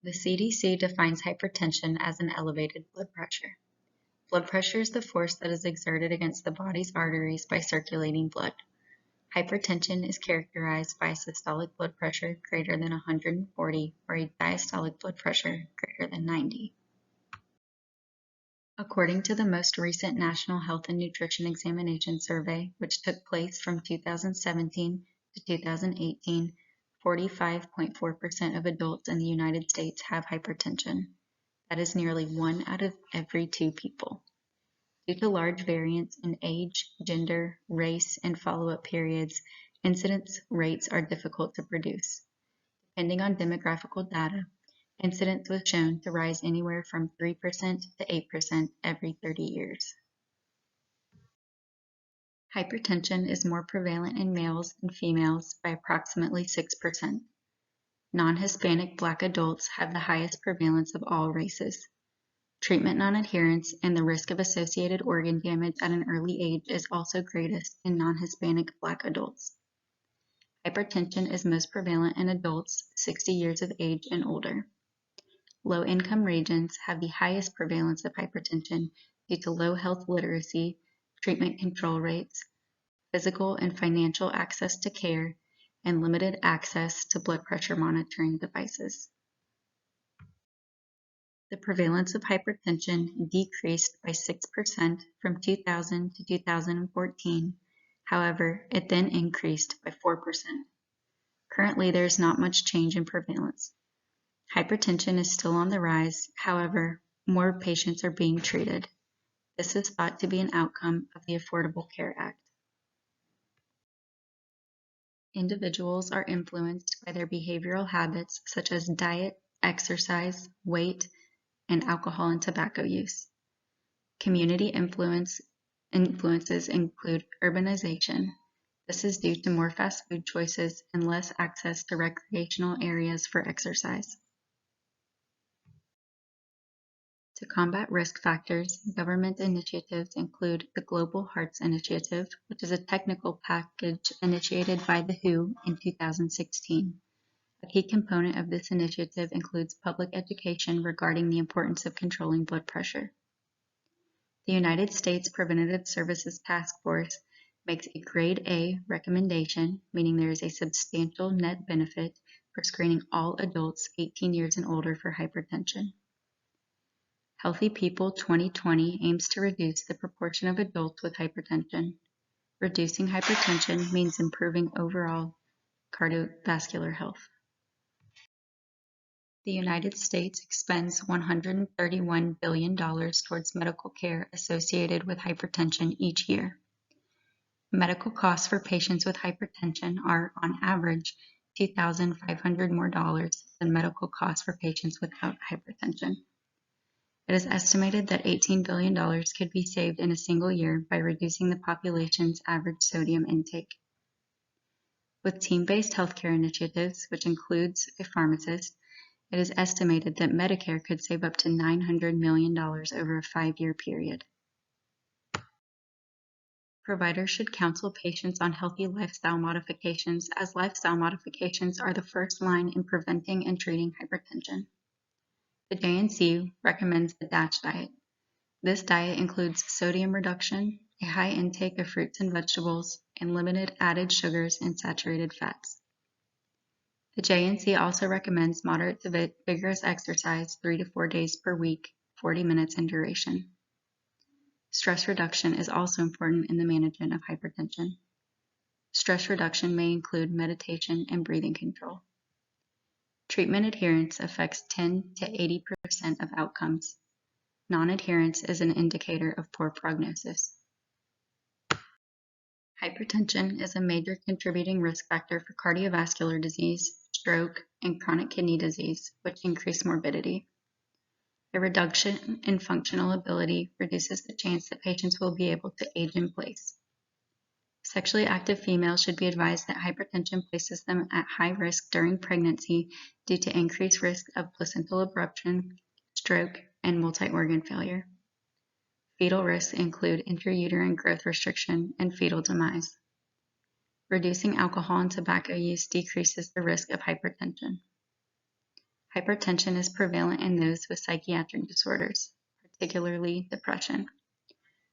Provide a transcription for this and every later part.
The CDC defines hypertension as an elevated blood pressure. Blood pressure is the force that is exerted against the body's arteries by circulating blood. Hypertension is characterized by a systolic blood pressure greater than 140 or a diastolic blood pressure greater than 90. According to the most recent National Health and Nutrition Examination Survey, which took place from 2017 to 2018, 45.4% of adults in the United States have hypertension. That is nearly 1 out of every 2 people. Due to large variance in age, gender, race, and follow-up periods, incidence rates are difficult to produce. Depending on demographical data, incidence was shown to rise anywhere from 3% to 8% every 30 years. Hypertension is more prevalent in males than females by approximately 6%. Non-Hispanic Black adults have the highest prevalence of all races. Treatment non-adherence and the risk of associated organ damage at an early age is also greatest in non-Hispanic Black adults. Hypertension is most prevalent in adults 60 years of age and older. Low-income regions have the highest prevalence of hypertension due to low health literacy, treatment control rates, physical and financial access to care, and limited access to blood pressure monitoring devices. The prevalence of hypertension decreased by 6% from 2000 to 2014. However, it then increased by 4%. Currently, there is not much change in prevalence. Hypertension is still on the rise. However, more patients are being treated. This is thought to be an outcome of the Affordable Care Act. Individuals are influenced by their behavioral habits such as diet, exercise, weight, and alcohol and tobacco use. Community influences include urbanization. This is due to more fast food choices and less access to recreational areas for exercise. To combat risk factors, government initiatives include the Global Hearts Initiative, which is a technical package initiated by the WHO in 2016. A key component of this initiative includes public education regarding the importance of controlling blood pressure. The United States Preventative Services Task Force makes a Grade A recommendation, meaning there is a substantial net benefit for screening all adults 18 years and older for hypertension. Healthy People 2020 aims to reduce the proportion of adults with hypertension. Reducing hypertension means improving overall cardiovascular health. The United States expends $131 billion towards medical care associated with hypertension each year. Medical costs for patients with hypertension are, on average, $2,500 more than medical costs for patients without hypertension. It is estimated that $18 billion could be saved in a single year by reducing the population's average sodium intake. With team-based healthcare initiatives, which includes a pharmacist, it is estimated that Medicare could save up to $900 million over a 5-year period. Providers should counsel patients on healthy lifestyle modifications, as lifestyle modifications are the first line in preventing and treating hypertension. The JNC recommends the DASH diet. This diet includes sodium reduction, a high intake of fruits and vegetables, and limited added sugars and saturated fats. The JNC also recommends moderate to vigorous exercise 3 to 4 days per week, 40 minutes in duration. Stress reduction is also important in the management of hypertension. Stress reduction may include meditation and breathing control. Treatment adherence affects 10 to 80% of outcomes. Non-adherence is an indicator of poor prognosis. Hypertension is a major contributing risk factor for cardiovascular disease, stroke, and chronic kidney disease, which increase morbidity. A reduction in functional ability reduces the chance that patients will be able to age in place. Sexually active females should be advised that hypertension places them at high risk during pregnancy due to increased risk of placental abruption, stroke, and multi-organ failure. Fetal risks include intrauterine growth restriction and fetal demise. Reducing alcohol and tobacco use decreases the risk of hypertension. Hypertension is prevalent in those with psychiatric disorders, particularly depression.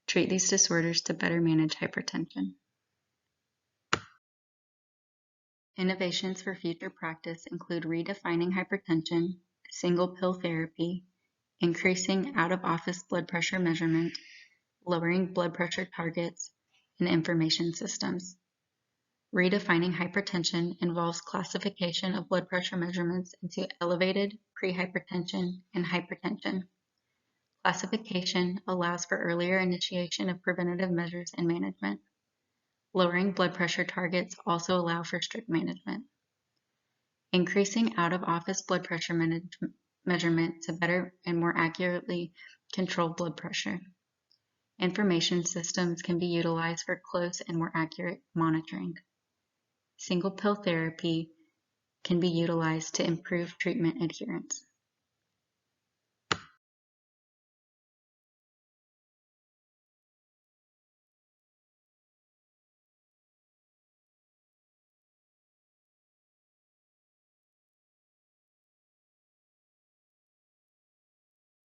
Treat these disorders to better manage hypertension. Innovations for future practice include redefining hypertension, single pill therapy, increasing out-of-office blood pressure measurement, lowering blood pressure targets, and information systems. Redefining hypertension involves classification of blood pressure measurements into elevated, prehypertension, and hypertension. Classification allows for earlier initiation of preventative measures and management. Lowering blood pressure targets also allow for strict management. Increasing out-of-office blood pressure measurement to better and more accurately control blood pressure. Information systems can be utilized for close and more accurate monitoring. Single pill therapy can be utilized to improve treatment adherence.